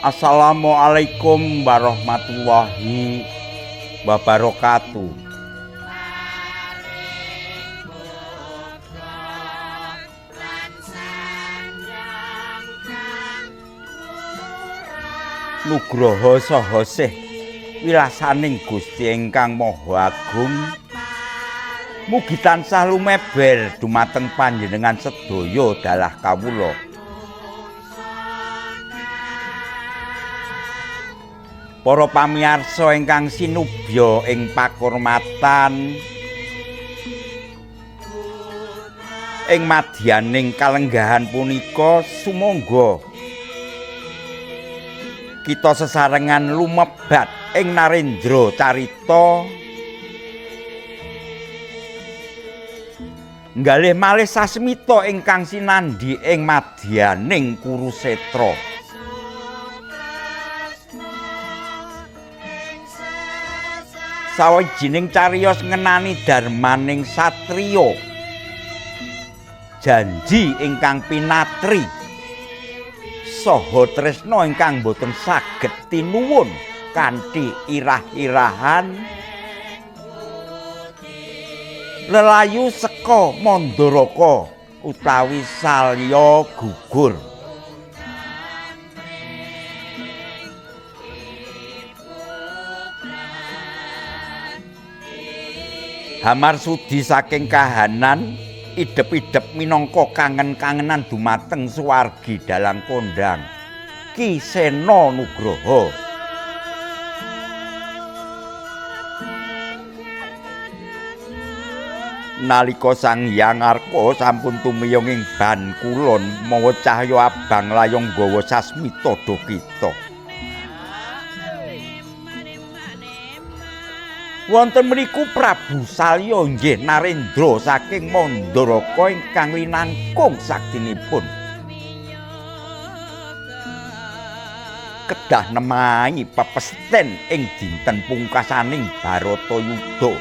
Assalamualaikum warahmatullahi wabarakatuh. Nugroho saha sih wilasaning Gusti ingkang Maha Agung mugi tansah lumeber dumateng panjenengan sedaya dalah kawula. Para pamirsa ingkang sinubya ing pakurmatan ing madyaning kalenggahan punika sumangga kita sesarengan lumebat ing narendra carita nggalih malih sasmita ingkang sinandhi ing madyaning Kurusetra. Sawijining cariyos ngenani darmaning satriya, janji ingkang pinatri saha tresna ingkang boten saged tinuwun kanthi irah-irahan lelayu seka Mandaraka utawi salya gugur. Hamarsudi saking kahanan idep-idep minangka kangen-kangenan dumateng suwargi dalang kondang Ki Sena Nugraha. Nalika Sang Hyang Arka sampun tumiyong ing ban kulon mawa cahya abang layong gawa sasmita dokita. Wonten mriku Prabu Salya nggih Narendra saking Mandaraka ingkang linangkung saktinipun kedah nemahi pepesten ing dinten pungkasaning Baratayuda.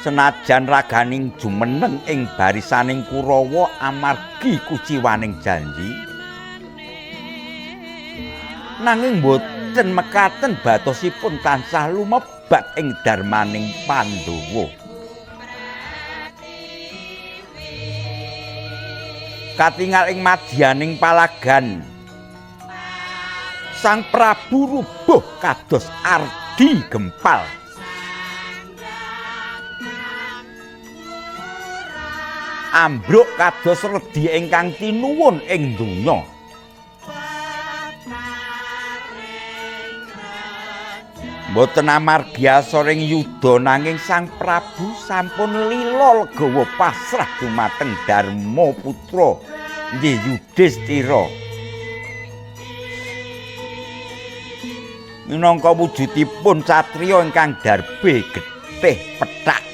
Senajan raganing jumeneng ing barisaning Kurawa amargi kuciwaning janji, nanging boten mekaten batosipun tansah lumebat ing darmaning Pandhawa. Katingal ing madyaning palagan, Sang Prabu rubuh kados ardi gempal. Ambruk kados redi ingkang tinuwun ing donya. Mboten amargi asoring yuda nanging Sang Prabu sampun lila legawa pasrah dumateng Darma putra nggih Yudhistira. Minangka wujudipun satriya ingkang darbe getih pethak.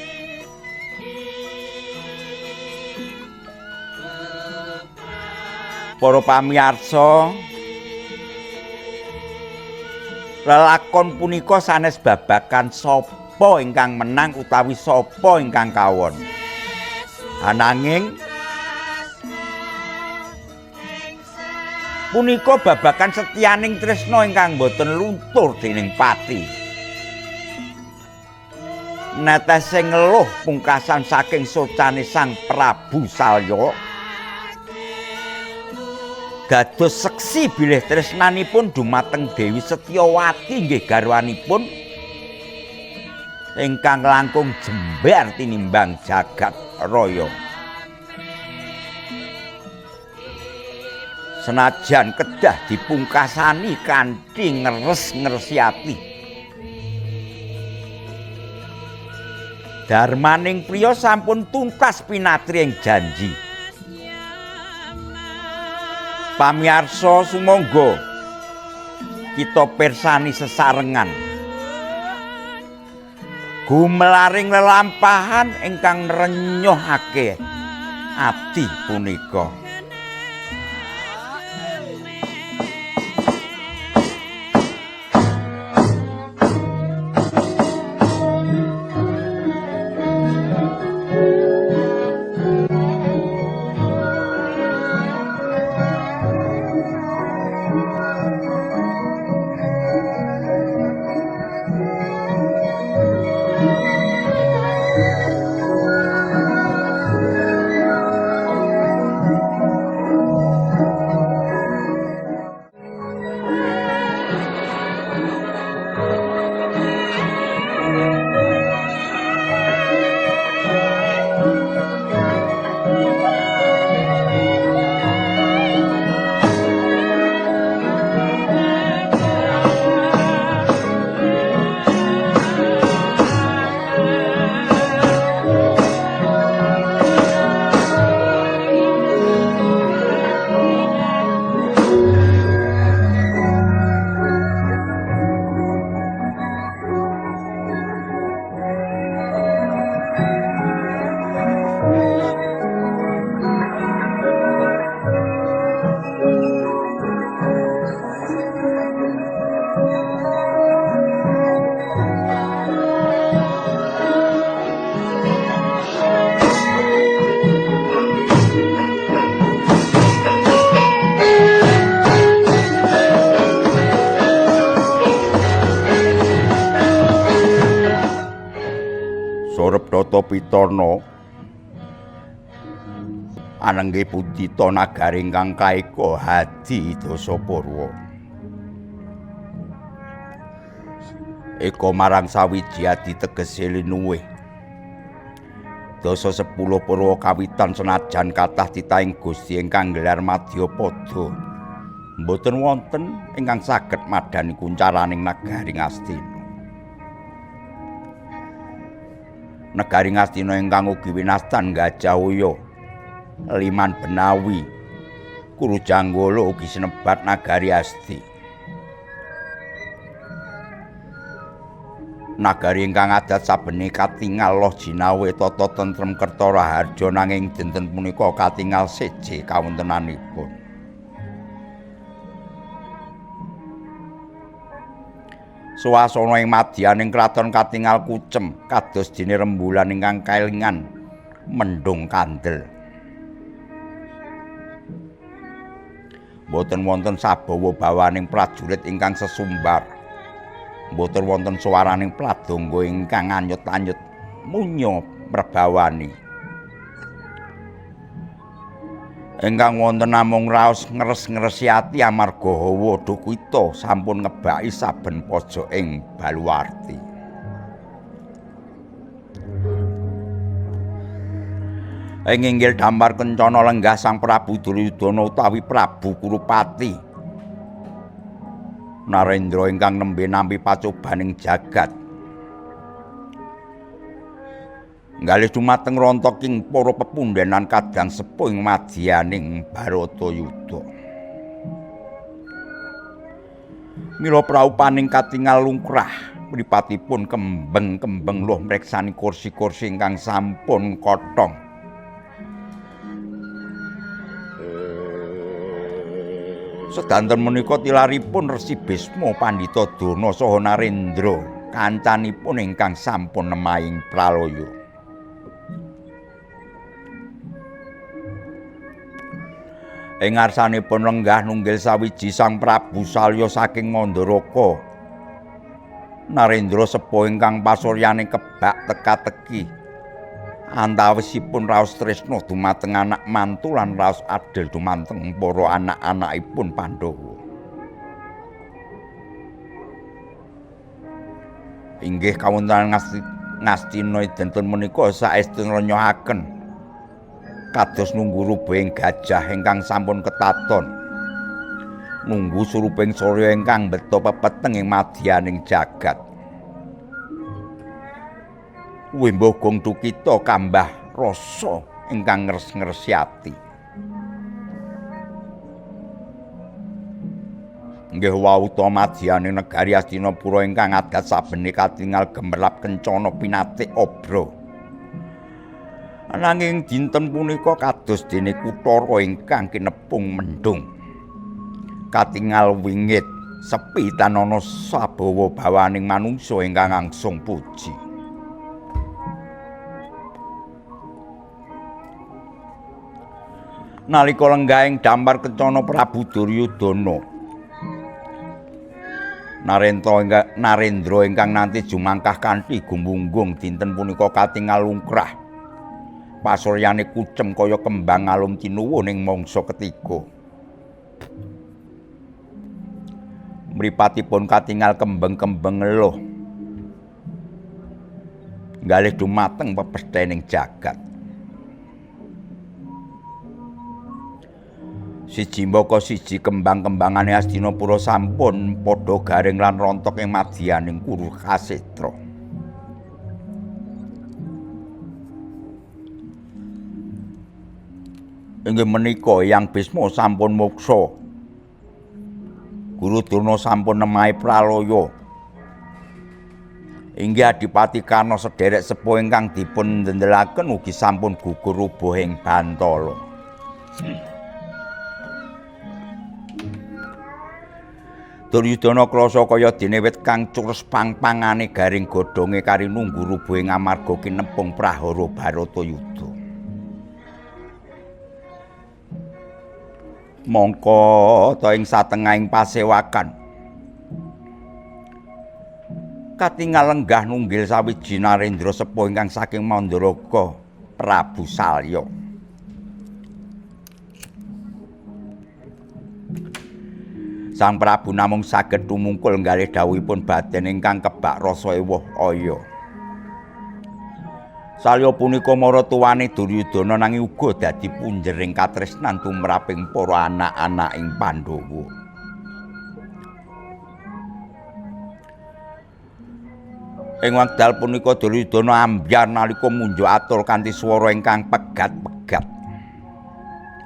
Para pamirsa, lelakon punika sanes babagan sapa ingkang menang utawi sapa ingkang kawon. Ananging Punika babakan setyaning tresna ingkang boten luntur dening pati. Netesing ngeluh pungkasan saking socane Sang Prabu Salya dados seksi bilih tresnanipun dumateng Dewi Setyawati nggih garwanipun ingkang langkung jembar tinimbang jagat raya. Senajan kedah dipungkasani kanthi ngeres-ngeresi ati. Darmaning priya sampun tuntas pinatri ing janji. Pamirsa sumangga kita pirsani sesarengan gumelaring lelampahan ingkang nrenyohake ati punika. Sareptata Pitana anengge pundita nagari ingkang kaeka Hadi Dasaparwa. Eka marang sawiji adi tegese linuwih. Dasa 10 Purwa kawitan senajan kathah titahing Gusti ingkang gelar Madyapada mboten wonten ingkang saged madani kuncaraning nagari Ngastina. Negari Ngastina ingkang ugi winastan Gajahwaya, Liman Benawi, Kurujanggala ugi sinebat nagari Asti. Nagari ingkang adat sabene katingal loh jinawe tata tentrem kerta raharja nanging dinten punika katingal seje kawontenanipun. Swasana ing madyaning kraton katingal kucem kados dene rembulan ingkang kaelingan mendung kandel. Boten wonten sabawa bawaning prajurit ingkang sesumbar. Boten wonten swaraning pradonga ingkang anyut-anyut munya mrebawani. Ingkang wonten namung raos ngeres-ngeresi ati amarga hawa Dukwita sampun ngebaki saben pojok ing Baluwarti. Ing inggil damar kencana lenggah Sang Prabu Duryudana utawi Prabu Kurupati. Narendra ingkang nembe nampi pacobaning jagat. Ngalih dumateng rontoking para pepundhenan kadang sepuh ing madyaning Baratayuda. Mila praupaning katingal lungkrah mripatipun kembeng-kembeng luh mreksani kursi-kursi ingkang sampun kothong. Sedanten menika tilaripun Resi Bisma, Pandhita Durna saha Narendra kancanipun ingkang sampun nemahing pralaya. Ing ngarsanipun lenggah nunggil sawiji Sang Prabu Salya saking Mandaraka. Narendra sepuh ingkang pasuryaning kebak teka-teki. Antawisipun raos tresna dumateng anak mantu lan raos adil dumateng para anak-anakipun Pandhawa. Inggih kawontenan Ngastina dinten menika saestu nrenyohaken kados nunggu rubing gajah ingkang sampun ketaton. Nunggu suruping Surya ingkang mbeta pepeteng ing madyaning jagat. Wimbuh gong tukita kambah rasa ingkang ngres-ngresi ati. Nggih wau ta madyaning negari Astinapura ingkang adat sabene katingal gemerlap kencana pinatik obra. Nanging dinten punika kados dene kuthara ingkang kinepung mendung. Katingal wingit sepi tan ana sabawa bawaning manungsa ingkang angsung puji. Nalika lenggahing dampar kencana Prabu Duryudana, Narendra ingkang nanti jumangkah kanthi gumbunggung dinten punika katingal lungkrah. Pasuryane kucem kaya kembang alum tinuwun ing mangsa ketiga. Mripatipun katingal kembeng-kembeng eluh. Ngalih dumateng pepesthening jagat. Siji mbaka siji kembang-kembangane Astinapura sampun padha garing lan rontok ing madyaning Kurukshetra. Inggih menika Hyang Bisma sampun moksa. Guru Durna sampun nemahi pralaya. Inggih Adipati Karna sederek sepuh ingkang dipun ndendelaken ugi sampun gugur rubuh ing Bantala. Duryudana krasa kaya dene wit kang cures pang-pangane garing godhonge kari nunggu rubuhing amarga kinepung prahara Baratayuda. Mongko ta ing satengahing pasewakan katingal lenggah nunggil sawiji Narendra sepuh ingkang saking Mandaraka Prabu Salya. Sang Prabu namung saged tumungkul ngalih dawuhipun baden ingkang kebak rasa ewuh aya. Salya punika maratuwane Duryudana nanging uga dadi punjering katresnan tumraping para anak-anak ing Pandhawa. Ing wekdal punika Duryudana ambyar nalika munjuk atur kanthi swara ingkang pegat-pegat.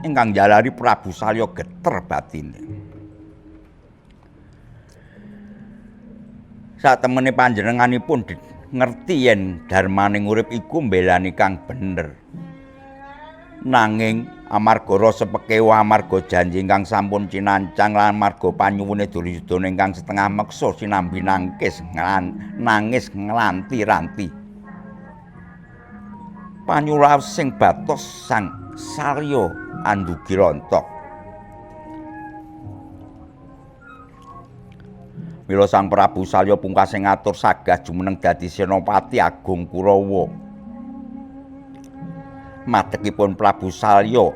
Ingkang njalari Prabu Salya geter batine. Satemene panjenenganipun ngerti yen darmaning urip iku mbelani kang bener. Nanging amarga rasa pekewa amarga janji ingkang sampun cinancang lan amarga panyuwune Duryudana ingkang setengah meksa sinambi nangis nglanti-ranti. Panyuraos sing batos Sang Salya andugi rontok. Mila Sang Prabu Salya pungkasing ngatur sagah jumeneng dadi Senopati Agung Kurawa. Madegipun Prabu Salya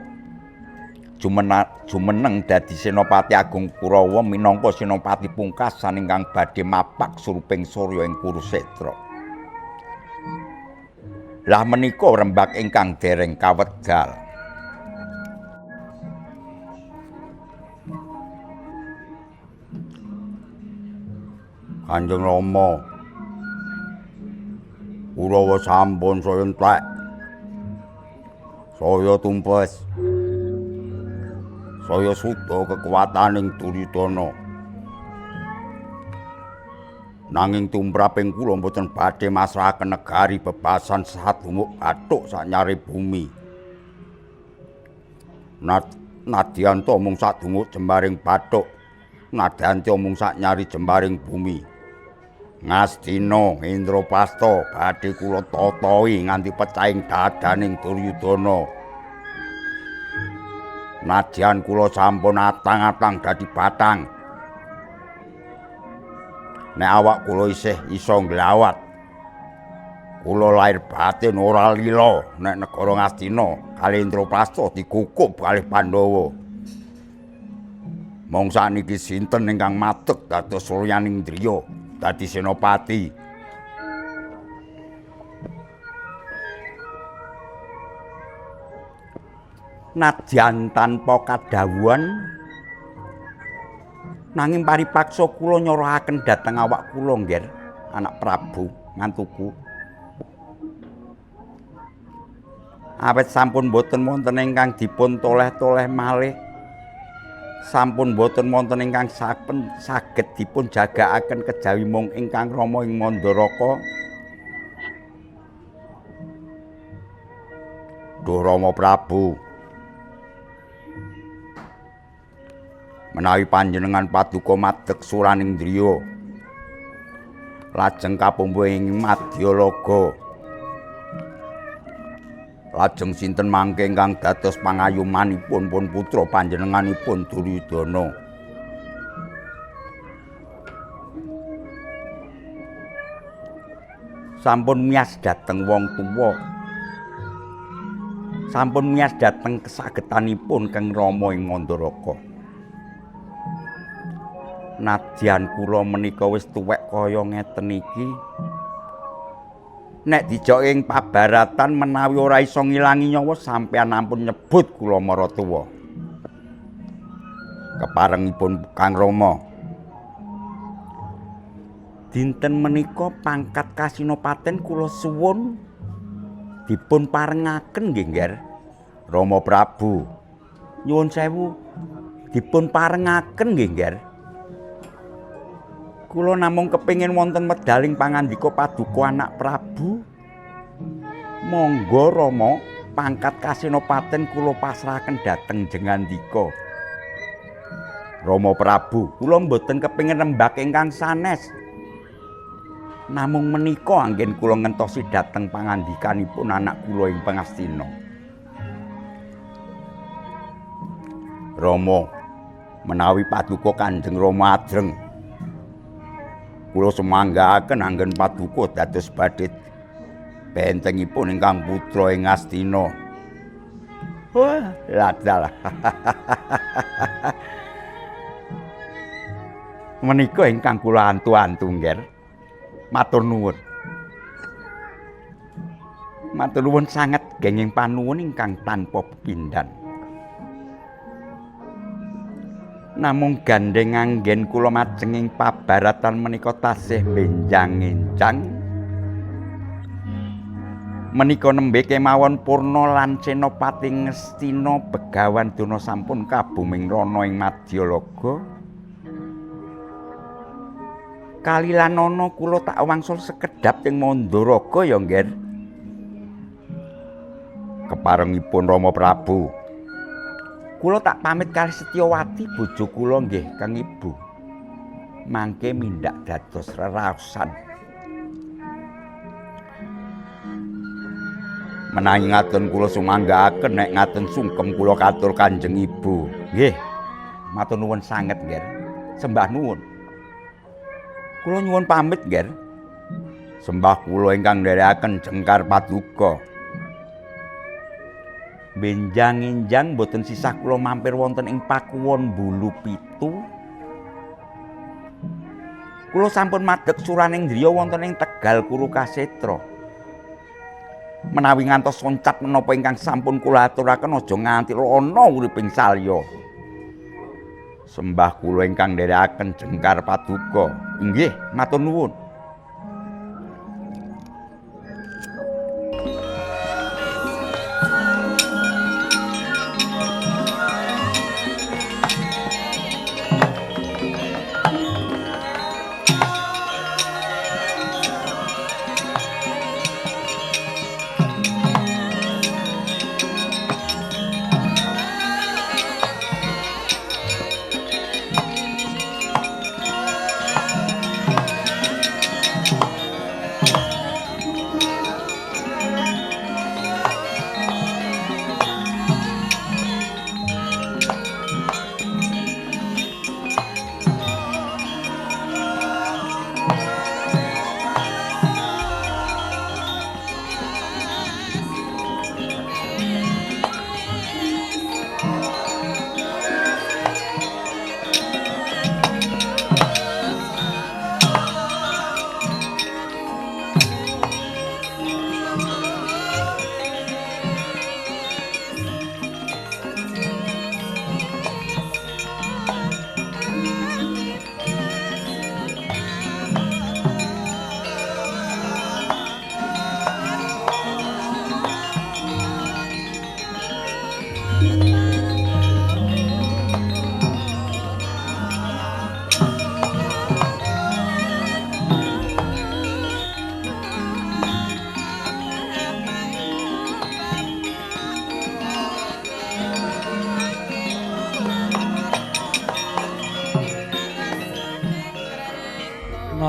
jumeneng dadi Senopati Agung Kurawa minangka senopati pungkasan ingkang badhe mapak suruping Surya ing Kurukshetra. Lah menika rembag ingkang dereng kawedal. Kanjeng Rama, Kurawa sampun saya entek, saya tumpes, saya suda kekuwataning Duryudana. Nanging tumraping kula mboten badhe masrahaken negari bebasan sadunguk bathuk sanyare bumi. Nadyanto mung sadunguk jembaring bathuk, nadyanto mung sanyari jembaring bumi. Ngastina Indrapasta badhe kula tatahi nganti pecahing dadaning Duryudana. Nadyan kula sampun atang-atang dadi batang. Nek awak kula isih iso nglawat. Kula lair batin ora lila nek negara Ngastina kalih Indraprastha dikukup kalih Pandhawa. Mong sakniki sinten ingkang madeg dados Suryaningdriya dadi senopati? Nadyan tanpa kadhawuhan nanging paripaksa kula nyorohaken dhateng awak kula nggih anak Prabu mantuku. Awet sampun boten wonten ingkang dipun toleh-toleh malih. Sampun boten wonten ingkang saged dipun jagaaken kejawi mung ingkang rama ing Mandaraka. Duh Rama Prabu, menawi panjenengan paduka madeg Suryaningdriya lajeng kapumpuh ing Madyalaga, lajeng sinten mangke ingkang dados pangayumanipun pun putra panjenenganipun Duryudana? Sampun miyas dhateng wong tuwa, sampun miyas dhateng kesagetanipun Kang Rama ing Mandaraka. Nadyan kula menika wis tuwek kaya ngeten iki, nek dijoke ing pabaratan menawi ora iso ngilangi nyawa sampeyan ampun nyebut kula maratuwa. Keparengipun Kang Rama, dinten menika pangkat kasinopaten kula suwun dipun parengaken nggih, Nger. Rama Prabu, nyuwun sewu dipun parengaken nggih, Nger. Kula namung kepingin wonten medaling pangandika paduka anak Prabu. Monggo Rama, pangkat kasinopaten kula pasrahaken dhateng jengandika. Rama Prabu, kula mboten kepingin rembak ingkang sanes. Namung menika anggen kula ngentosi dhateng pangandikanipun anak kula ing Pangastina. Rama, menawi paduka Kanjeng Rama ajreng, kula semanggaken anggen paduka dados badhe bentengipun ingkang putra ing Astina. Wah, ladalah. Menika ingkang kula antu-antu, Nger. Matur nuwun. Matur nuwun sanget genging panuwun ingkang tanpa pepindhan. Namung gandeng anggen kula majenging pabaratan menika tasih benjang-enjang. Menika nembe kemawon purna lan Senopati Ngastina Begawan Dana sampun kabuming rana ing Madyalaga. Kalilanana kula tak wangsul sekedhap ing Mandaraga ya, Nger. Keparengipun Rama Prabu, kula tak pamit kalih Setyawati bojo kula nggih Kang Ibu. Mangke mindhak dados reraosan. Menawi ngaten kula sumanggaken nek ngaten sungkem kula katur Kanjeng Ibu. Nggih. Matur nuwun sanget, Nger. Sembah nuwun. Kula nyuwun pamit, Nger. Sembah kula ingkang nderekaken Jengkar Paduka. Benjang-enjang boten sisah kula mampir wonten ing Pakuwon Bulu Pitu. Kula sampun madheg Suryaningdriya wonten ing Tegal Kurukasetra. Menawi ngantos soncat menapa ingkang sampun kula aturaken aja nganti ana uriping salya. Sembah kula ingkang nderekaken Jengkar Paduka. Inggih, matur nuwun.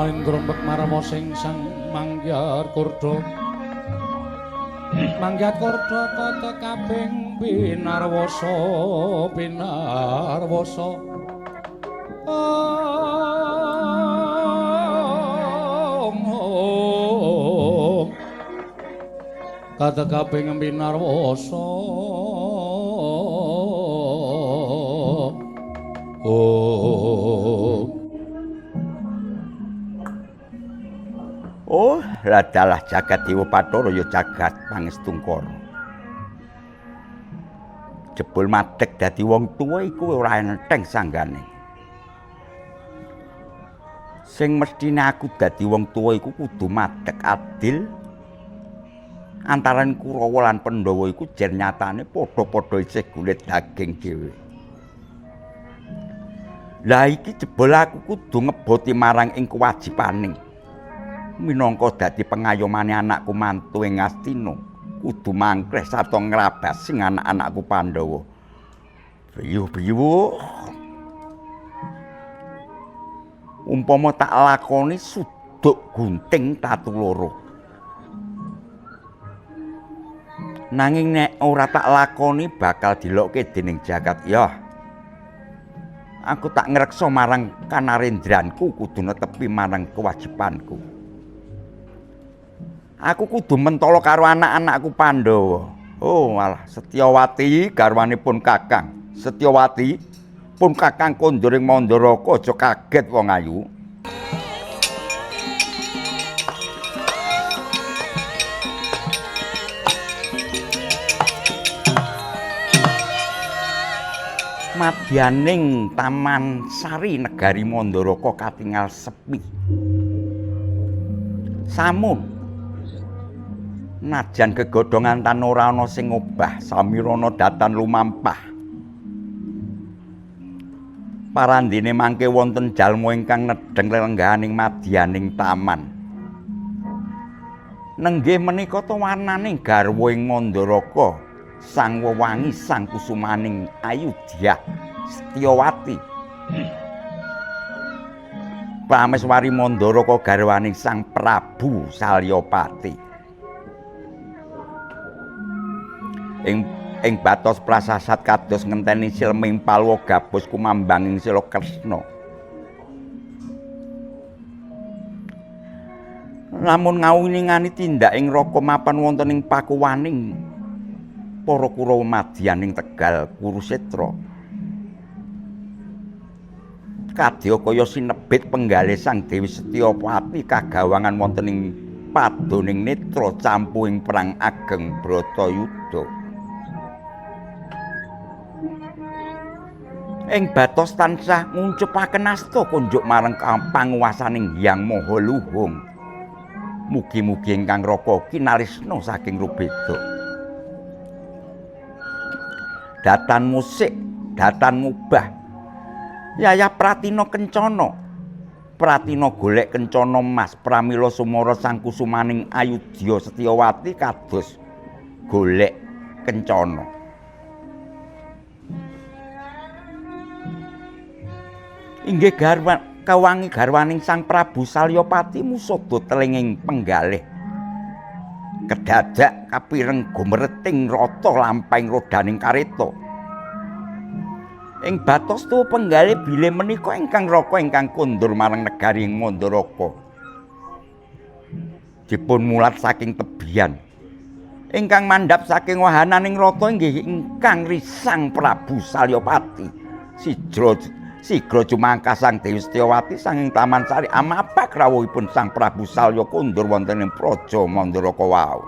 Malindra Marma sing sang Manggyar Kurda Manggyat Kurda kata kaping pinarwasa kata kaping pinarwasa Oh, ladalah jagat Dewa Bathara ya jagat Pangestungkara. Jebul madheg dadi wong tuwa iku ora enteng sanggane. Sing mestine aku dadi wong tuwa iku kudu madheg adil. Antaran Kurawa lan Pandhawa iku jen nyatane padha-padha isih gulit daging dhewe. Lah iki jebul aku kudu ngeboti marang ing kewajibaning. Minangka dadi pengayomane anakku mantu ing Astina, kudu mangklih sarta ngrabasing anak-anakku Pandhawa. Biyu-biyu. Umpama tak lakoni suduk gunting tatu loro. Nanging nek ora tak lakoni bakal dilokke dening jagat ya. Aku tak ngreksa marang kanarendranku kudu netepi marang kewajibanku. Aku kudu mentala karo anak-anakku Pandhawa. Oh, malah Setyawati garwanipun Kakang. Setyawati pun Kakang kondur ing Mandaraka aja kaget wong ayu. Madyaning Taman Sari negari Mandaraka katingal sepi. Samun najan gegodhongan tan ora ana sing obah, samirana datan lumampah. Parandene mangke wonten jalma ingkang nedheng lelenggahaning madyaning taman. Nenggih menika to warnaning garwa ing Mandaraka, sang wewangi sang kusumaning Ayodhya Setyawati. Prameswari Mandaraka garwaning sang Prabu Salyapati. Ing batos prasasat kados ngenteni silming palwa gabus kumambanging sila Kresna. Lamun ngawiningani tindak ing raka mapan wonten ing pakuwaning para Kurawa madyaning Tegal Kurusetra. Kadya kaya sinebit penggalih Sang Dewi Setyawati kagawangan wonten ing padoning netra campuing perang ageng Bratayuda. Ing batos tansah nguncupaken asta kunjuk marang panguwasaning Hyang Maha Luhung. Mugi-mugi ingkang raka kinalisna saking Rubeda. Datan musik, datan ngubah. Yayah Pratina Kencana. Pratina golek kencana emas pramila sumara sang kusumaning Ayodhya Setyawati kados golek kencana. Inggih kawangi garwaning Sang Prabu Salyapati musada telinging penggalih. Kedadak kapireng gumreting rata lampahing rodaning kareta. Ing batos tuwa penggalih bilih menika ingkang raka ingkang kondur marang negari ing Mandaraka. Dipun mulat saking tebian. Ingkang mandhap saking wahananing rata inggih ingkang risang Prabu Salyapati. Sigra jumangkah Sang Dewi Setyawati sanging Taman Sari amapak rawuhipun Sang Prabu Salya kondur wonten ing praja Mandaraka wau.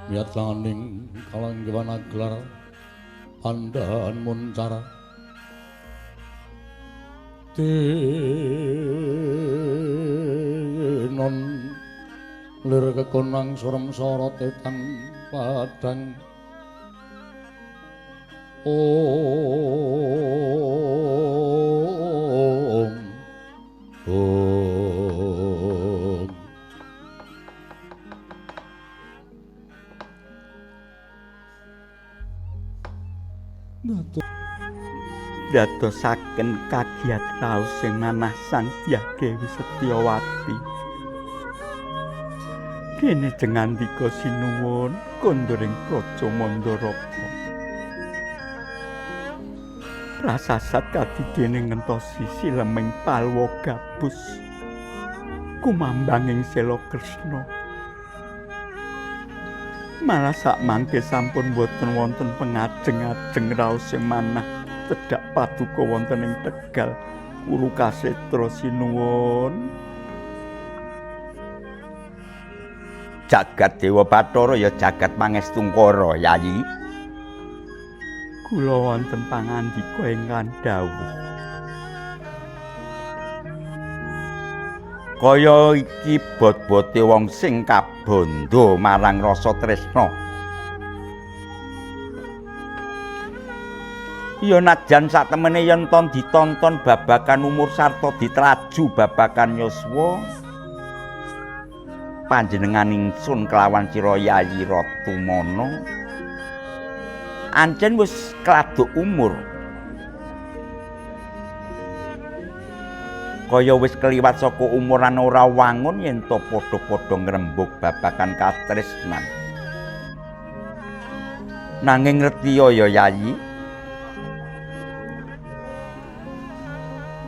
Yataning kalanggawan aglar pandaan muncar tinon lir kekonang surem sorot etang padang om dadosaken kagiat raos sing manah Sang Dyah Dewi Setyawati. Dene jengandika sinuwun kondoring praja Mandaraka. Prasasat kadidene ngentosi sileming palwa gabus kumambanging Sela Kresna. Malah sak mangke sampun boten wonten pengajeng-ajeng raos sing manah cedhak paduka wonten ing Tegal Kurukasetra sinuwun. Jagat Dewa Bathara ya jagat Pangestungkara, Yayi. Kula wonten pangandika ingkang dawuh. Kaya iki bot-bote wong sing kabanda marang rasa tresna. Ya najan satemene yen ton ditonton babagan umur sarta ditraju babagan yuswa, panjenengan ingsun kelawan sira Yayi Ratumana ancen wis kladuk umur. Kaya wis keliwat saka umuran ora wangun yen to padha-padha ngrembug babagan katresnan. Nanging ngertiya ya Yayi,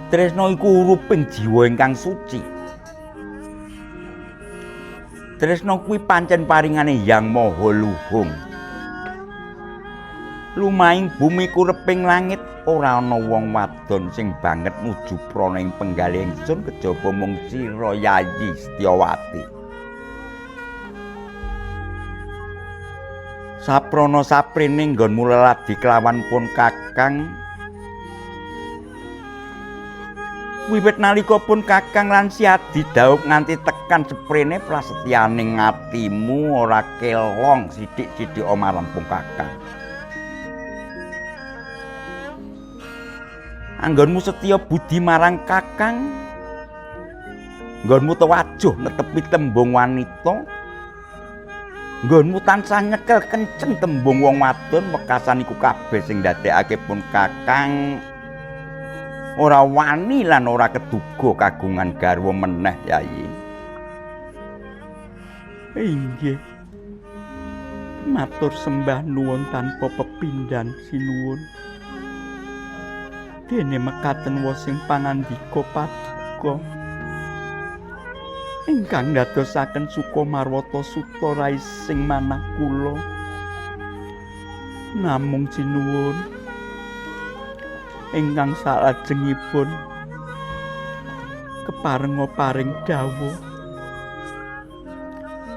tresna iku uruping jiwa ingkang suci. Tresna kuwi pancen paringane Hyang Maha Luhung. Lumahing bumi kureping langit ora ana wong wadon sing banget nuju prana ing penggalih ingsun kejaba mung sira Yayi Setyawati. Saprana saprene nggonmu leladi kelawan pun Kakang. Wiwit nalika pun Kakang lan Si Adi dhaup nganti tekan seprene prasetyaning atimu ora kelong sithik-sithik marang pun Kakang. Anggonmu setya budi marang Kakang, nggonmu tewajuh netepi tembung wanita, nggonmu tansah nyekel kenceng tembung wong wadon, wekasan iku kabeh sing ndadekake pun Kakang ora wani lan ora keduga kagungan garwa meneh, Yayi. Inggih. Matur sembah nuwun tanpa pepindhan sinuwun. Dene mekaten wa sing pangandika paduka ingkang ndadosaken Sukamarwata Suta rai sing manah kula. Namung sinuwun ingkang salajengipun keparenga paring dawuh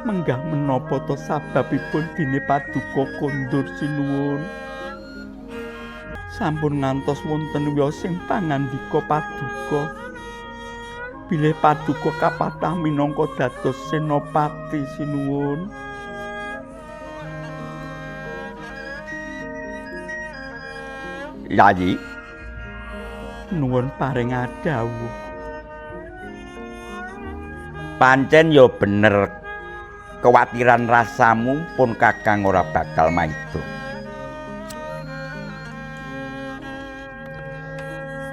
menggah menapa to sababipun dene paduka kondur sinuwun. sampun ngantos wonten wiya sing pangandika paduka bilih paduka kapatah minangka dados senopati sinuwun. Yayi, nuwun paring dawuh. Pancen ya bener kewatiran rasamu pun Kakang ora bakal maido.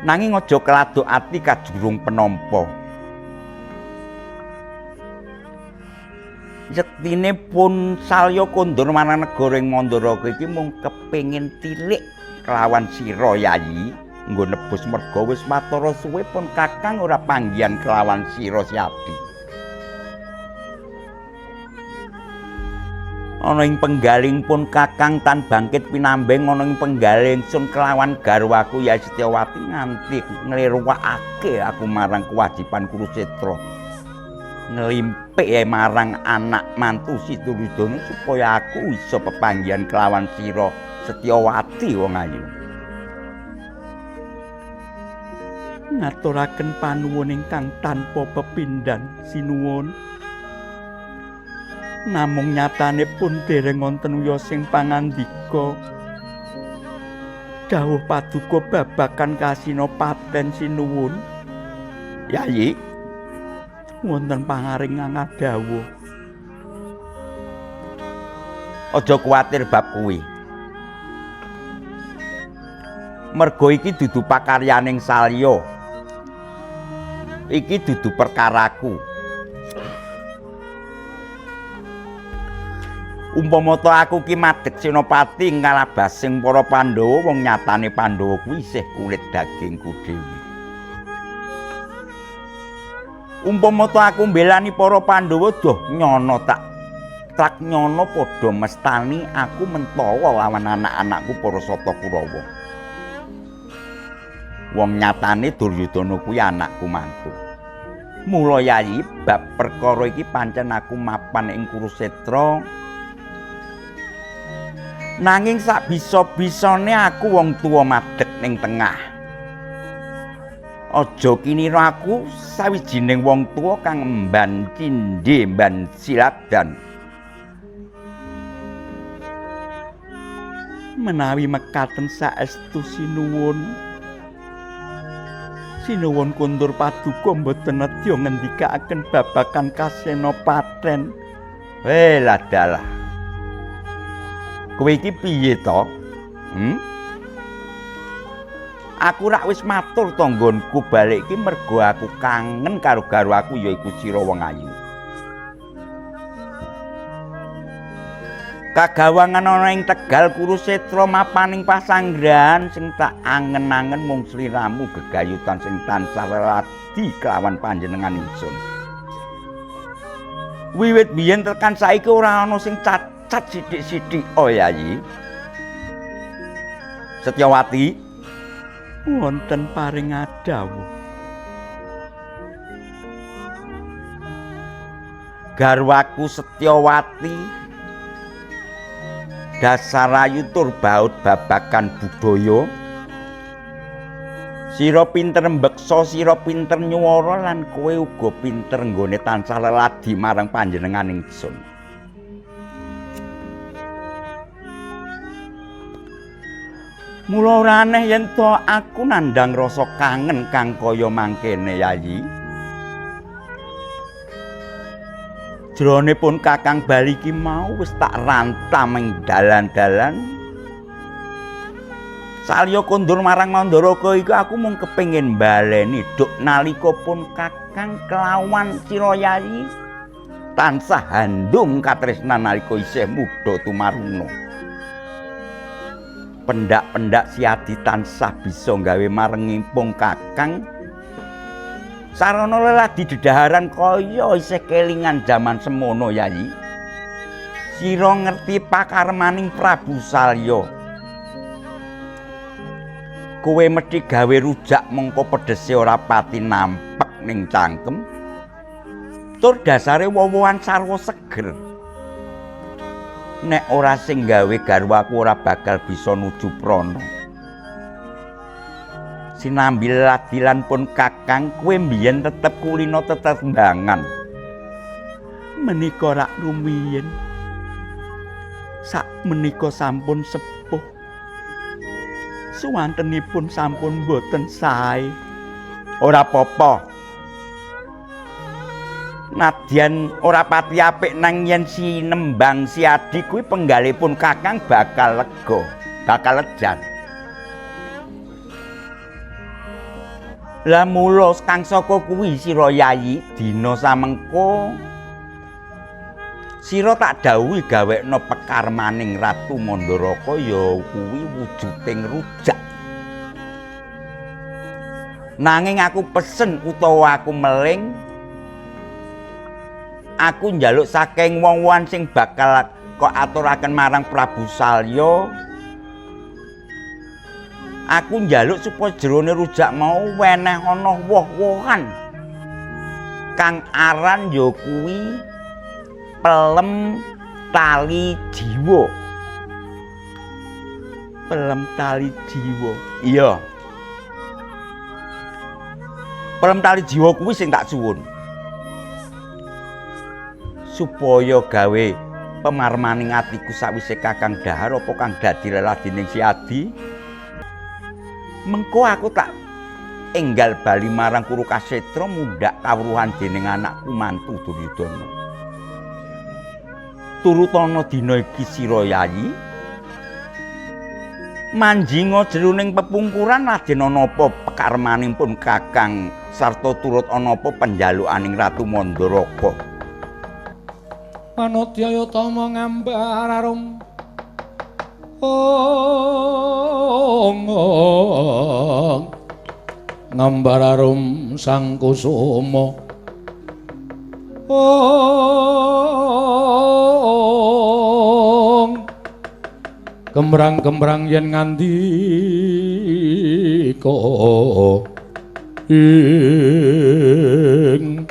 Nanging aja keladuk ati kajurung penampa. Yektine pun salya kondur marang negara ing Mandaraka iki mung kepengin tilik kelawan sira Yayi, nggo nebus merga wis watara suwe pun Kakang ora panggihan kelawan sira Siadi. Ana ing penggaling pun Kakang tan bangkit pinambeng ana ing penggaling sun kelawan garwaku Yayi Setyawati nganti nglirwakake aku marang kewajiban Kurusetra. Ngelimpik marang anak mantu Situridana supaya aku iso pepanggihan kelawan sira Setyawati wong ayu. Ngaturaken panuwun ingkang tanpa pepindhan sinuwun. Namung nyatane pun dereng wonten wiya sing pangandika dawuh paduka babagan kasinopaten sinuwun. Yayi, Wonten pangaring dawuh. aja kuwatir bab kuwi. Mergo iki dudu pakaryaning salya. Iki dudu perkaraku. Umpama ta aku ki madhek senopati ngalabasing para Pandhawa, wong nyatane Pandhawa kuwi isih kulit dagingku dhewe. Umpama ta aku mbelani para Pandhawa doh nyono tak nyono padha mestani aku mentawa lawan anak-anakku para Sata Kurawa. Wong nyatane Duryudana kuwi anakku mantu. Mula Yayi, bab perkara iki pancen aku mapan ing Kurusetra. Nanging sak bisa-bisane aku wong tuwa madhek ning tengah. Aja kinira aku sawijining wong tuwa kang emban cindhe emban siladan. Menawi mekaten saestu sinuwun kondur paduka mboten nedya ngendikaaken babagan kasenopaten. Lah dalah. Kowe iki piye to? Aku rak wis matur tanggonku balik iki mergo aku kangen karo garwaku yaiku sira wong ayu. Kagawangan ana ing Tegal Kurusetra mapaning pasanggrahan sing tak angen-angen mung sliramu gegayutan sing tansah leladi kelawan panjenengan ingsun. Wiwit biyen tekan saiki ora ana sing cacat sithik-sithik Yayi. Setyawati, wonten paring dawuh. Garwaku Setyawati dasarayu tur baut babagan budaya. Sira pinter mbeksa, sira pinter nyuwara lan kowe uga pinter nggone tansah leladi marang panjenengan ingsun. Mula ora aneh yen to aku nandhang rasa kangen kang kaya mangkene Yayi. Jrone pun Kakang Bali ki mau wis tak rantam ing dalan-dalan. Salya kondur marang Mandaraka iku aku mung kepengin baleni duk nalika pun Kakang kelawan sira Yayi tansah handung katresnan nalika isih muda tumaruna. Pendak-pendak Siadi tansah bisa gawe marengipung Kakang sarana leladi dedaharan kaya isih kelingan jaman semono Yayi. Sira ngerti pakarmaning Prabu Salya. Kowe mesti gawe rujak mengko pedhese ora pati nampek ning cangkem. Tur dasare wowohan sarwa seger. Nek ora sing gawe garwaku ora bakal bisa nuju prana. Sinambi ladilan pun kakang kowe mbiyen tetep kulino tetembangan. Menika rak rumiyin. Sak menika sampun sepuh. Suwantenipun sampun boten sae. Ora apa-apa. Nadyan ora pati apik nang yen si nembang si Adi kuwi penggalipun kakang bakal lega, bakal lejan. Lah mula kang saka kuwi sira Yayi dina samengko sira tak dawuhi gawekna pekarmaning Ratu Mandaraka ya kuwi wujuding rujak. Nanging aku pesen utawa aku meling aku njaluk saking wong-wong sing bakal kok aturaken marang Prabu Salya. Aku njaluk supaya jerone rujak mau weneh ana woh-wohan kang aran ya kuwi pelem tali jiwa. Pelem tali jiwa. Iya. Pelem tali jiwa kuwi sing tak suwun. Supaya gawe pemarmaning atiku sawise kakang dahar apa kang dadi leladining si Adi. Mengko aku tak enggal bali marang Kurukasetra mundhak kawruhan dening anakku mantu Duryudana. Turutana dina iki sira Yayi manjinga jroning pepungkuran laden ana apa pekarmanipun kakang sarta turut ana apa penjalukaning Ratu Mandaraka. Panodyaya tama ngambar arum ngambar arum sang kusuma gembrang-gembrang yen ngandika ing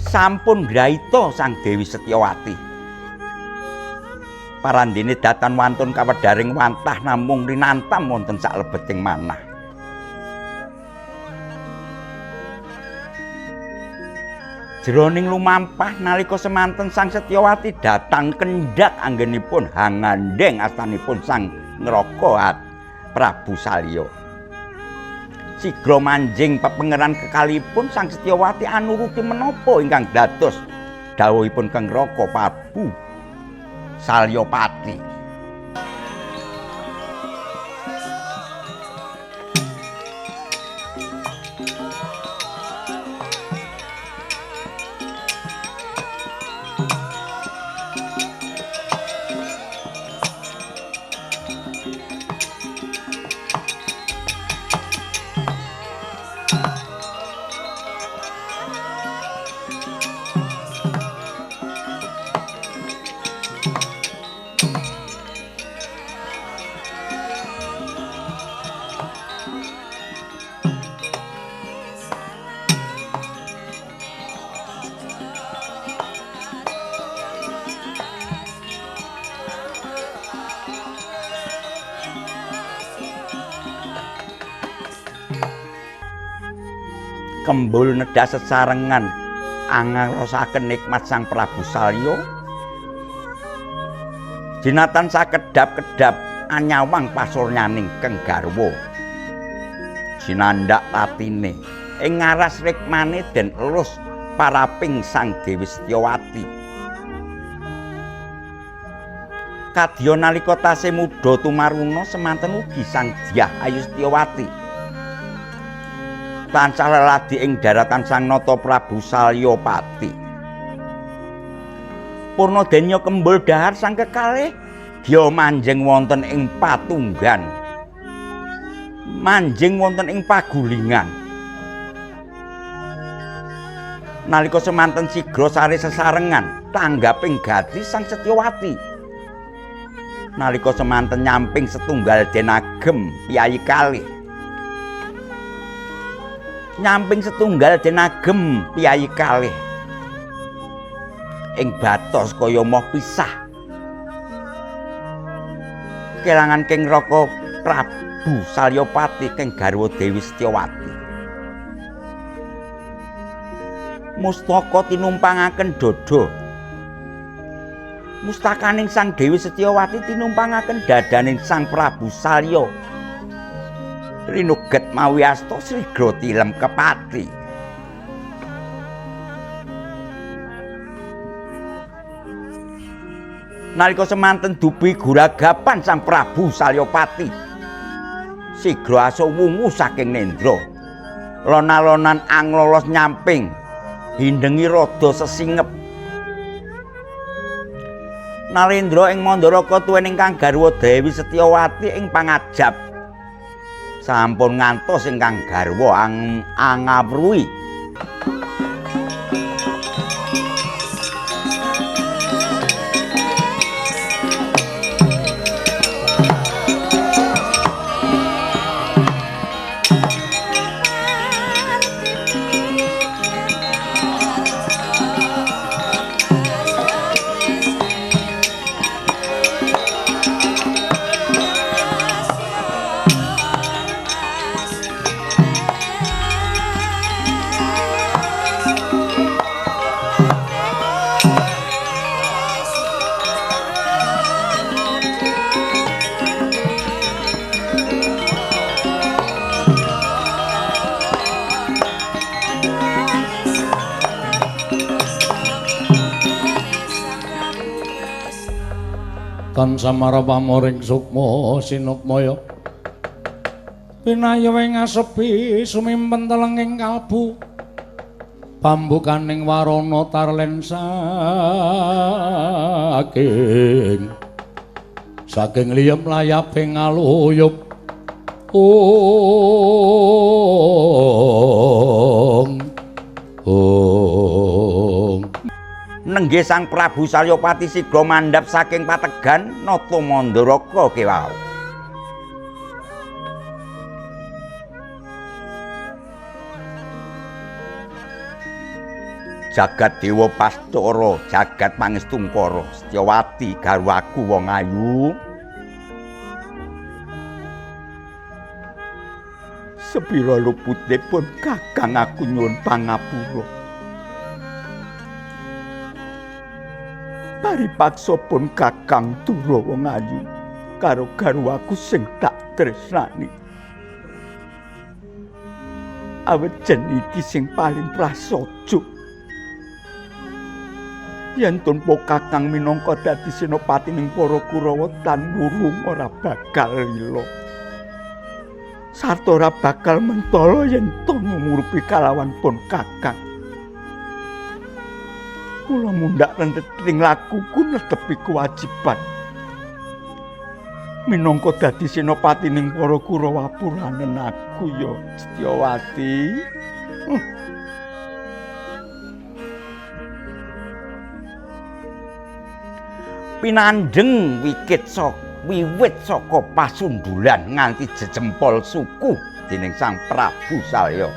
sampun graita Sang Dewi Setyawati. Parandene datan wantun kawedharing wantah namung rinantam wonten saklebeting manah. Jroning lumampah nalika semanten Sang Setyawati datang kendhak anggenipun hangandheng astanipun Sang Ngraka Prabu Salya. Sigra manjing pepengeran kekalipun Sang Setyawati anuruti menapa ingkang dados dawuhipun Kang Ngraka Prabu Salyapati. Kembul nedak sesarengan angarosaken nikmat Sang Prabu Salya. Jinatan sakedhap-kedhap anyawang pasuryaning Keng Garwa. Jinandak tatine ing ngaras rikmane den elus paraping Sang Dewi Setyawati. Kadya nalika tasih muda tumaruna semanten ugi Sang Dyah Ayu Setyawati tansah leladi ing daratan Sang Nata Prabu Salyapati. Purna denya kembul dahar sang kekalih dia manjing wonten ing patunggan, manjing wonten ing pagulingan. Nalika semanten sigra sare sesarengan tanggaping gati Sang Setyawati. Nalika semanten nyamping setunggal denagem piyayi kalih. Nyamping setunggal denagem piyayi kalih ing batos kaya moh pisah. Kelangan King Raka Prabu Salyapati keng garwa Dewi Setyawati. Mustaka tinumpangaken dada. Mustakaning Sang Dewi Setyawati tinumpangaken dadaning Sang Prabu Salya. Rinuget mawi asta srigra tilem kepati. Nalika semanten dubi guragapan Sang Prabu Salyapati, sigra asa wungu saking nendra. Lona-lonan anglolos nyamping, hindengi rada sesingep. Narendra ing Mandaraka tuwin ingkang garwa Dewi Setyawati ing pangajap. Sampun ngantos ingkang garwa angawruhi. Tansah marapamoring sukma sinukmaya pinayewing asepi sumimpen telenging kalbu pambukaning warana tarlen saking liyem layaping aluyup Nenggih Sang Prabu Salyapati sigra mandhap saking pategan nata Mandaraka kewau. Jagat Dewa Pastara, jagat Pangestungkara, Setyawati garwaku wong ayu. Sepira luputipun Kakang aku nyuwun pangapura. Paripaksa pun Kakang Dura wong ayu karo garwaku sing tak tresnani. Awit jen iki sing paling prasaja. Yen tanpa Kakang minangka dadi senopatining para Kurawa tan wurung ora bakal lila. Sarta ora bakal mentala yen to ngumurupi kalawan pun Kakang. Kula mundhak renteting lakuku netepi kewajiban. Minangka dadi senopatining para Kurawa puranen aku ya Setyawati. Pinandheng wiwit saka pasundulan nganti jejempol suku dening Sang Prabu Salya.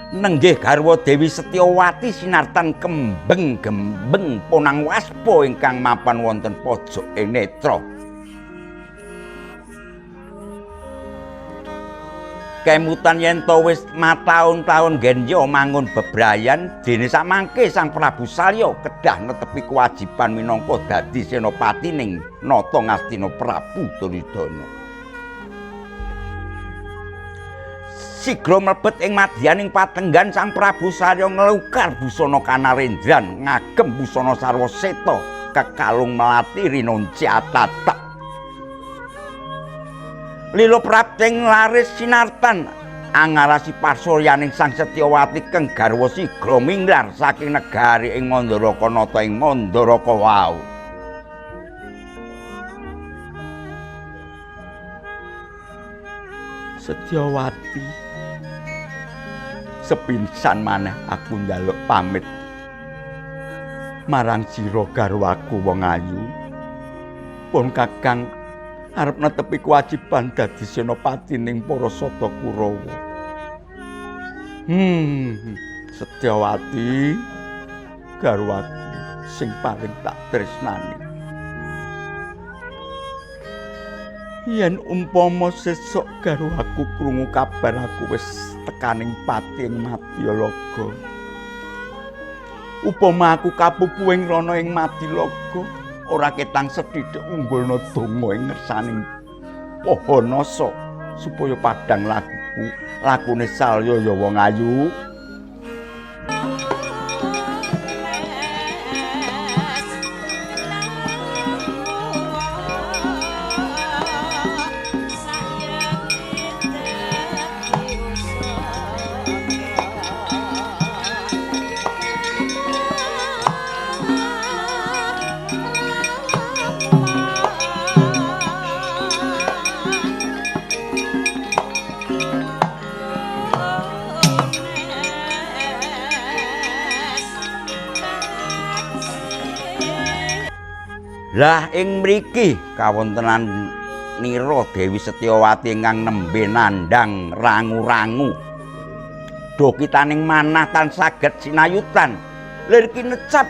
Nenggih garwa Dewi Setyawati sinartan kembeng-gembeng ponang waspa ingkang mapan wonten pojoking netra. Kemutan yen to wis mataun-taun genyo mangun bebrayan dene samangke Sang Prabu Salya kedah netepi kewajiban minangka dadi senopati ning nata Ngastina Prabu Duryudana. Sigra mlebet ing madyaning patenggan Sang Prabu Salya nglukar busana kanarendran ngagem busana sarwa seta kekalung melati rinunci atatak. Lila prapting laris sinartan angarasi pasuryaning Sang Setyawati keng garwa sigra minglar saking negari ing Mandaraka nata ing Mandaraka wau. Setyawati sepinsan maneh aku njaluk pamit marang sira garwaku wong ayu. Pun Kakang arep netepi kewajiban dadi senopati ning para Sata Kurawa. Setyawati garwaku sing paling tak tresnani. Yen umpama sesuk garwaku krungu kabar aku wis tekaning pati ing Madyalaga. Upama aku kapupuing rono ing Madyalaga, ora ketang sethithik unggulna donga ing ngersaning pohon nasa supaya padhang lakune salya ya wong ayu. Lah ing mriki kawontenan nira Dewi Setyawati ingkang nembe nandhang rangu-rangu. Dokitaning manah tan saged sinayutan. Lir kinecap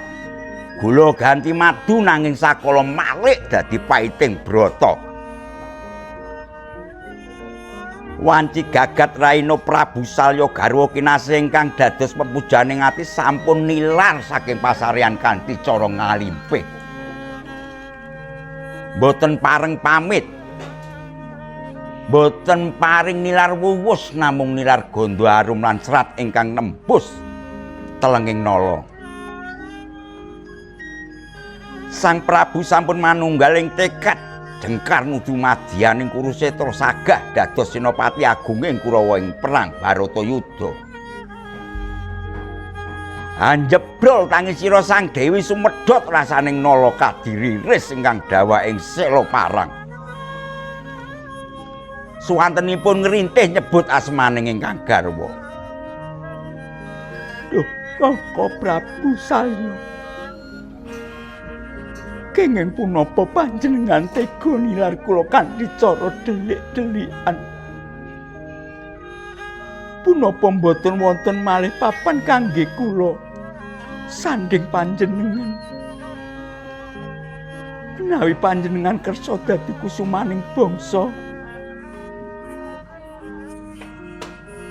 gula ganti madu nanging sakala malik dadi paiting brata. Wanci gagat Raina Prabu Salya garwa kinasih ingkang dados pepujaning ati sampun nilar saking pasarean kanthi cara ngalimpih. Boten pareng pamit, boten paring nilar wuwus, namung nilar gondo arum lan serat ingkang nembus telenging nala. Sang Prabu sampun manunggaling tekad jengkar nuju madyaning Kurusetra sagah dados senopati agunging Kurawa ing perang Baratayuda. Anjebrol tangi sira Sang Dewi sumedhot rasaning nala kadiriris ingkang dawa ing sela parang. Suwantenipun ngrintih nyebut asmaning ingkang garwa. Duh, Kaka Prabu Salya. Kenging punapa panjenengan tega nilar kula kanthi cara delik-delikan? Punapa mboten wonten malih papan kangge kula sanding panjenengan? Menawi panjenengan kersa dadi kusumaning bangsa,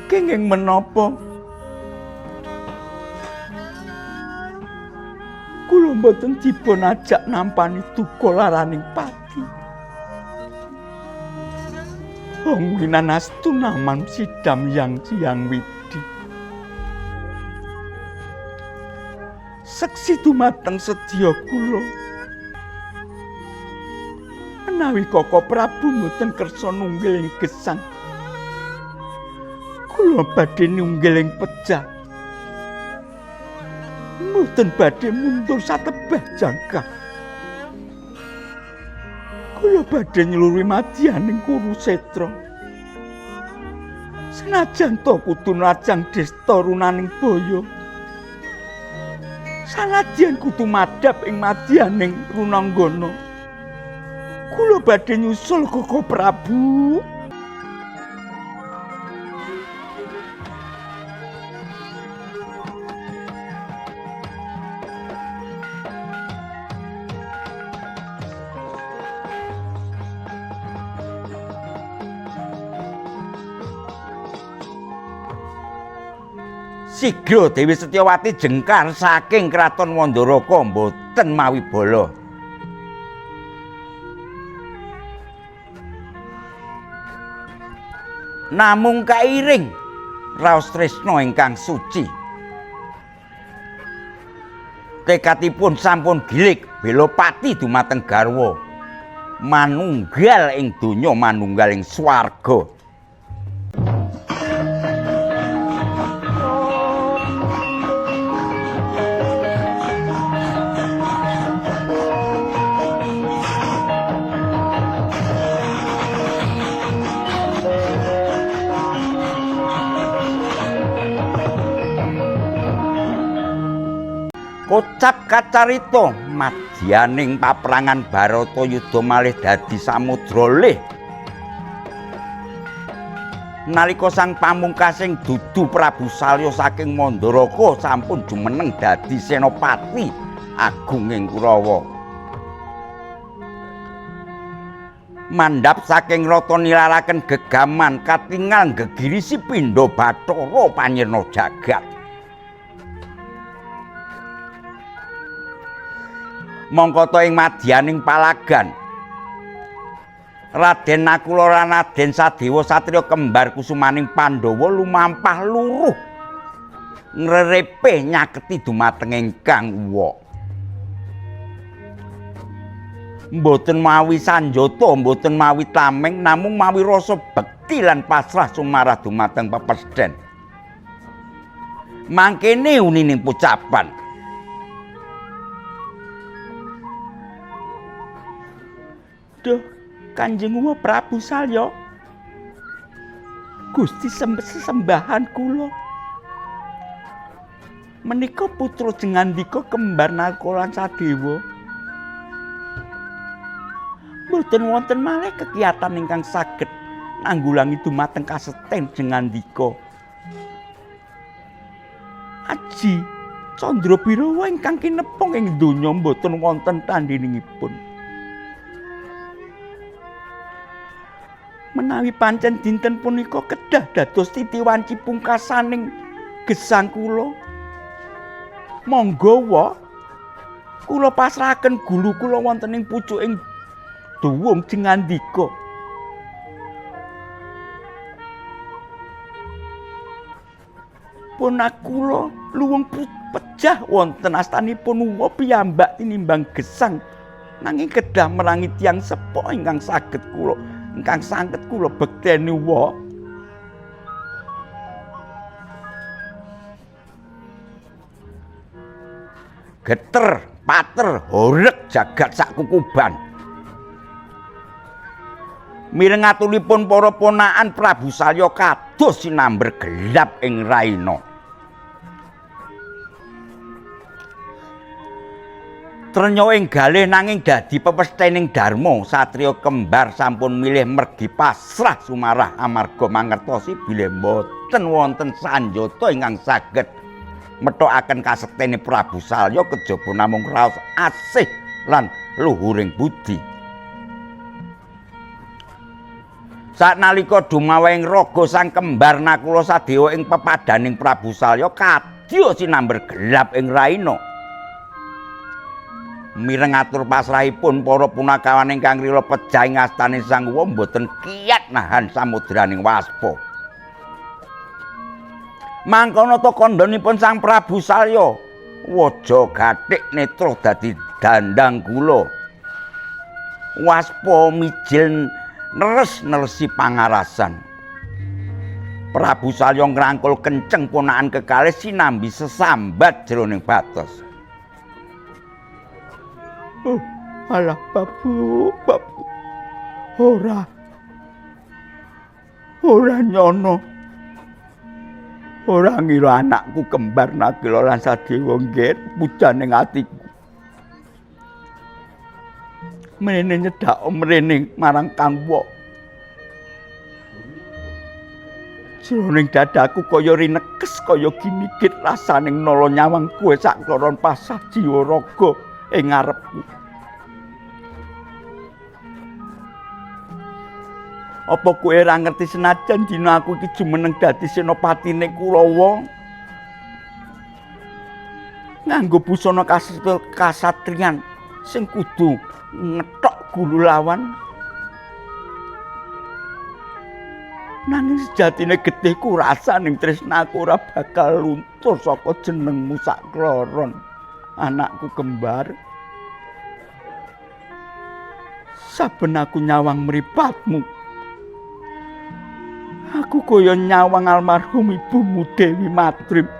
kenging menapa kula mboten dipun ajak nampani duka laraning pati. Wong winanastu naman sidam yang Hyang Widi. Seksi dumateng sedya kula. Menawi Kaka Prabu mboten kersa nunggil ing gesang, kula badhe nunggil ing pejah. Mboten badhe mundur satebah jangkah. Kula badhe nyluri madyaning Kurusetra. Senajan to kudu najang desta runaning baya, sanadyan kudu madhap ing madyaning runanggana, kula badhe nyusul Kaka Prabu. Sigra Dewi Setyawati jengkar saking kraton Wandaraka mboten mawi bala. Namung kairing raos tresna ingkang suci. Tekadipun sampun gilik bela pati dumateng garwa, manunggal ing donya manunggal ing swarga. Kocap kacarita madyaning paprangan Baratayuda malih dadi samudra lih. Nalika sang pamungkasing dudu Prabu Salya saking Mandaraka sampun jumeneng dadi senopati agung ing Kurawa. Mandhap saking rata nilaraken gegaman katingal gegirisi pindha Bathara panyirna jagat. Mangkata ing madyaning palagan Raden Nakula lan Raden Sadewa satriya kembar kusumaning Pandhawa lumampah luruh ngrerepe nyaketi dumateng ingkang uwa. Mboten mawi sanjata, mboten mawi tameng, namung mawi rasa bekti lan pasrah sumarah dumateng pepesden. Mangkene unining pocapan. Duh, Kanjeng Uwa Prabu Salya. Gusti sesembahan kula. Menika putra jengandika kembar Nakula lan Sadewa. Boten wonten malih kekiyatan ingkang saged nanggulangi dumateng kasesten jengandika. Aji Candrabirawa ingkang kinepung ing donya boten wonten tandhinipun. Menawi pancen dinten punika kedah dados titi wanci pungkasaning gesang kula, monggo wa kula pasrahaken gulu kula wonten ing pucuking duwung jengandika. Punak kula luwung pejah wonten astanipun uwa piyambak tinimbang gesang, nanging kedah merangi tiyang sepuh ingkang saged kula ingkang saged kula bekteni uwa. Geter pater horeg jagat sakukuban. Mireng aturipun para ponakan Prabu Salya kados sinamber gelap ing raina. Trenya ing galih nanging dadi pepesthening dharma, satriya kembar sampun milih mergi pasrah sumarah amarga mangertosi bilih boten wonten sanjata ingkang saged methokaken kasektene Prabu Salya kejaba namung raos asih lan luhuring budi. Saknalika dumawahing raga sang kembar Nakula Sadewa ing pepadaning Prabu Salya kadya sinamber gelap ing raina. Mireng atur pasrahipun para punakawan ingkang rila pejah ing astane Sang Uwa boten kiyat nahan samudraning waspa. Mangkono to kandhanipun Sang Prabu Salya waja gathik netra dadi dandang kula. Waspa mijil neres-neresi pangarasan. Prabu Salya ngrangkul kenceng ponakan kekalih sinambi sesambat jroning batos. Oh, alah babu. Ora nyono. Ora ngira anakku kembar Nakula lan Sadewa nggih pujaning atiku. Mrene nyedak mrene marang Kang Wa. Jroning dadaku kaya rinekes kaya ginikit rasaning nala nyawang kowe sakloron pasah jiwa raga ing ngarepku. Apa kowe ora ngerti senajan dina aku iki jumeneng dadi senopatine Kurawa? Nganggo busana kasatriyan sing kudu ngethok gulu lawan. Nanging sejatine getihku rasaning tresnaku ora bakal luntur saka jenengmu sakloron, anakku kembar. Saben aku nyawang mripatmu, aku kaya nyawang almarhum ibumu Dewi Madrim.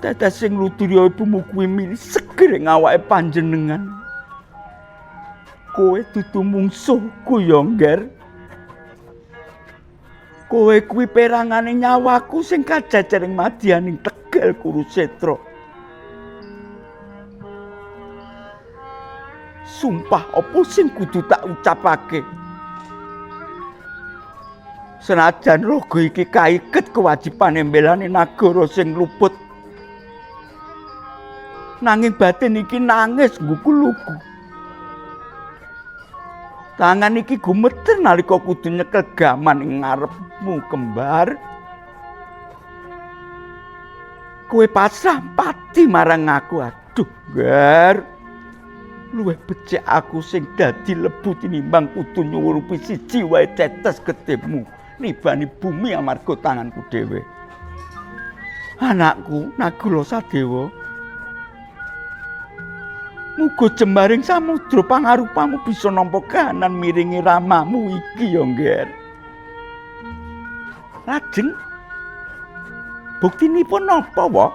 Tetes sing ludurya ibumu kuwi mili seger ing awake panjenengan. Kowe dudu mungsuhku ya, Ngger. Kowe kuwi perangane nyawaku sing kajajar ing madyaning Tegal Kurusetra. Sumpah apa sing kudu tak ucapake? Senajan raga iki kaiket kewajibane mbelani nagara sing luput. Nanging batin iki nangis nggugu-lugu. Tangan iki gumeter nalika kudu nyekel gaman ing ngarepmu, Kembar. Kowe pasrah pati marang aku. Aduh, Gar. Luwih becik aku sing dadi lebu tinimbang kudu nyuwurupi siji wae tetes getihmu nibani bumi amarga tanganku dhewe. Anakku, Nagula Sadewa. Muga jembaring samudra pangarupamu bisa nampa kahanan miringi ramamu iki ya, Ngger. Lajeng buktinipun napa, wa?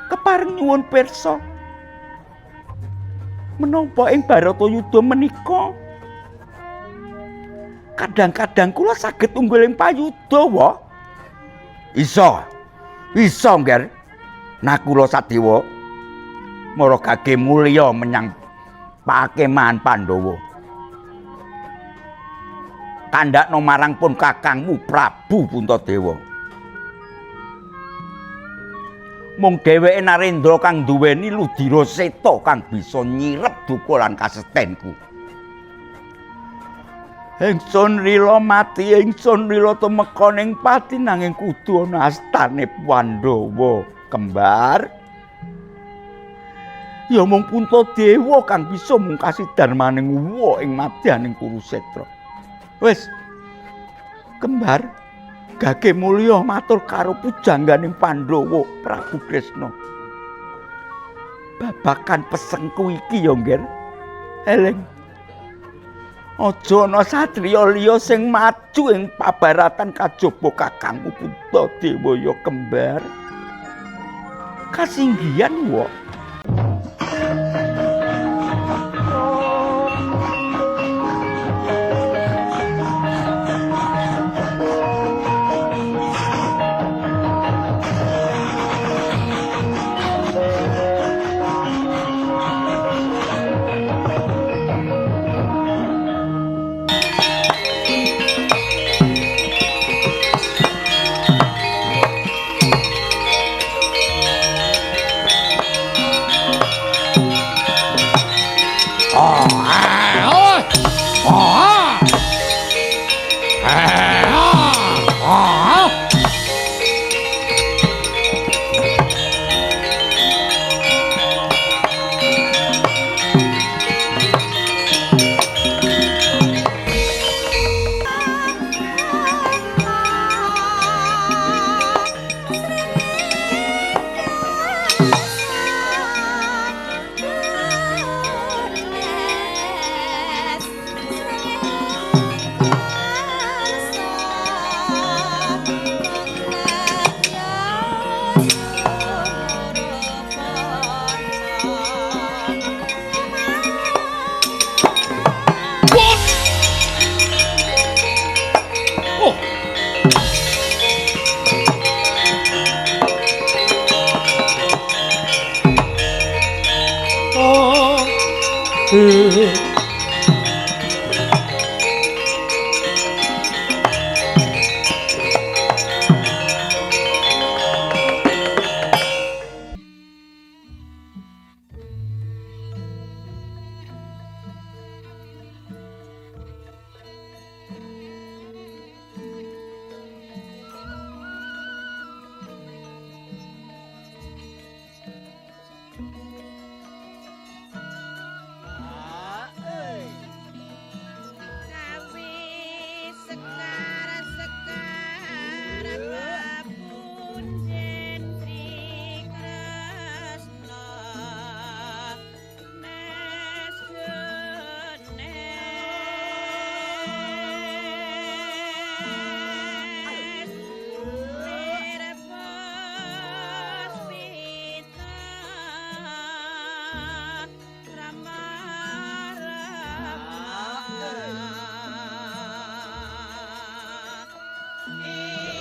Kepareng nyuwun pirsa. Menapa ing Baratayuda menika kadang-kadang kula saged unggul ing payuda, wa? Isa, Ngger. Nagula Sadewa. Mara gage mulya menyang pakemahan Pandhawa. Kandhakna marang pun kakangmu Prabu Puntadewa. Mung dheweke Narendra kang duweni ludira seta kang bisa nyirep duka lan kasestenku. Ingsun rila mati, ingsun rila tumeka ning pati nanging kudu ana astane Pandhawa, Kembar. Ya mung Puntadewa kang bisa mungkasi darmaning uwa ing madyaning Kurusetra. Wis, Kembar, gage mulya matur karo pujangganing Pandhawa Prabu Kresna. Babakan pesengku iki ya, Ngger. Eling. Aja ana satriya liya sing maju ing pabaratan kajaba kakangmu Puntadewa ya, Kembar. Kasinggihan wa.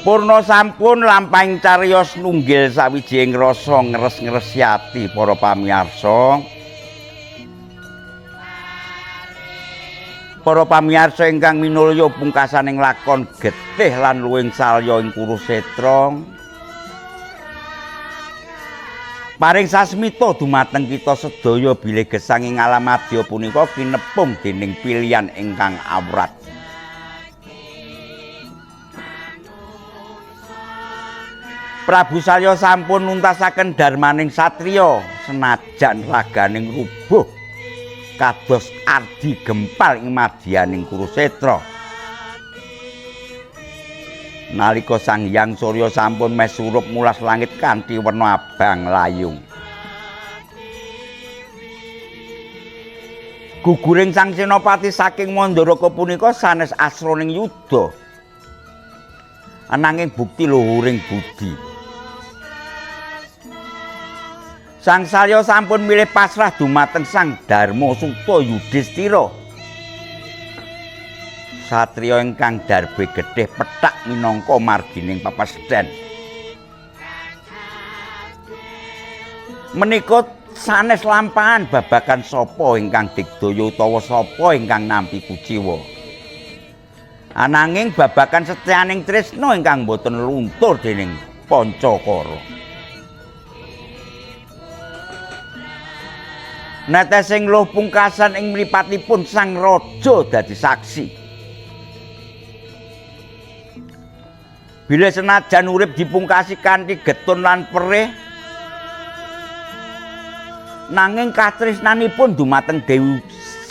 Purna sampun lampahing cariyos nunggil sawijing rasa ngres-ngresi ati para pamirsa. Para pamirsa ingkang minulya pungkasaning lakon getih lan luwing salya ing Kurusetra. Paring sasmita dumateng kita sedaya bilih gesang ing alam madya punika kinepung dening pilihan ingkang awrat. Prabu Salya sampun nuntasaken darmaning satriya senajan raganing rubuh kados ardi gempal ing madyaning Kurusetra. Nalika Sang Hyang Surya sampun meh surup mulas langit kanthi werna abang layung. Guguring Sang Senopati saking Mandaraka punika sanes asraning yuda. Ananging bukti luhuring budi. Sang Salya sampun milih pasrah dumateng Sang Darmasutta Yudhistira. Satriya ingkang darbe gedhe pethak minangka margining papasden. Menika sanes lampahan babagan sapa ingkang digdaya utawa sapa ingkang nampi kuciwa. Ananging babagan setyaning tresna ingkang boten luntur dening Pancakara. Netesing luh pungkasan ing mripatipun Sang Raja dadi saksi. Bila senajan urip dipungkasi kanthi getun lan perih, nanging katresnanipun dumateng Dewi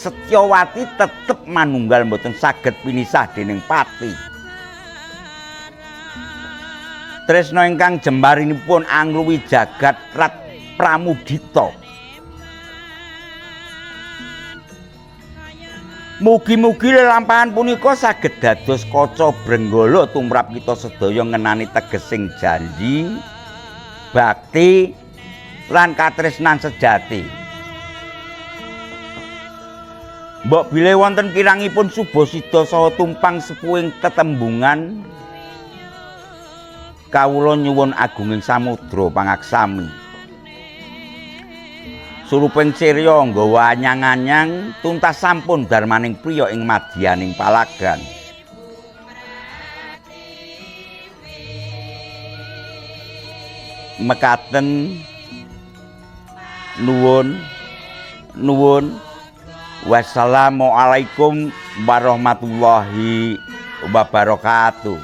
Setyawati tetep manunggal mboten saged pinisah dening pati. Tresna ingkang jembarinipun angluwi jagat rat pramudita. Mugi-mugi lelampahan punika saged dados kaca brenggala tumrap kita sedaya ngenani tegesing janji, bakti, lan katresnan sejati. Mbok bilih wonten kirangipun Subasida saha tumpang sepuhing tetembungan, kawula nyuwun agunging samudra pangaksami. Suruping sirya nggawa anyang-anyang tuntas sampun darmaning priya ing madyaning palagan. Mekaten nuwun wassalamualaikum warahmatullahi wabarakatuh.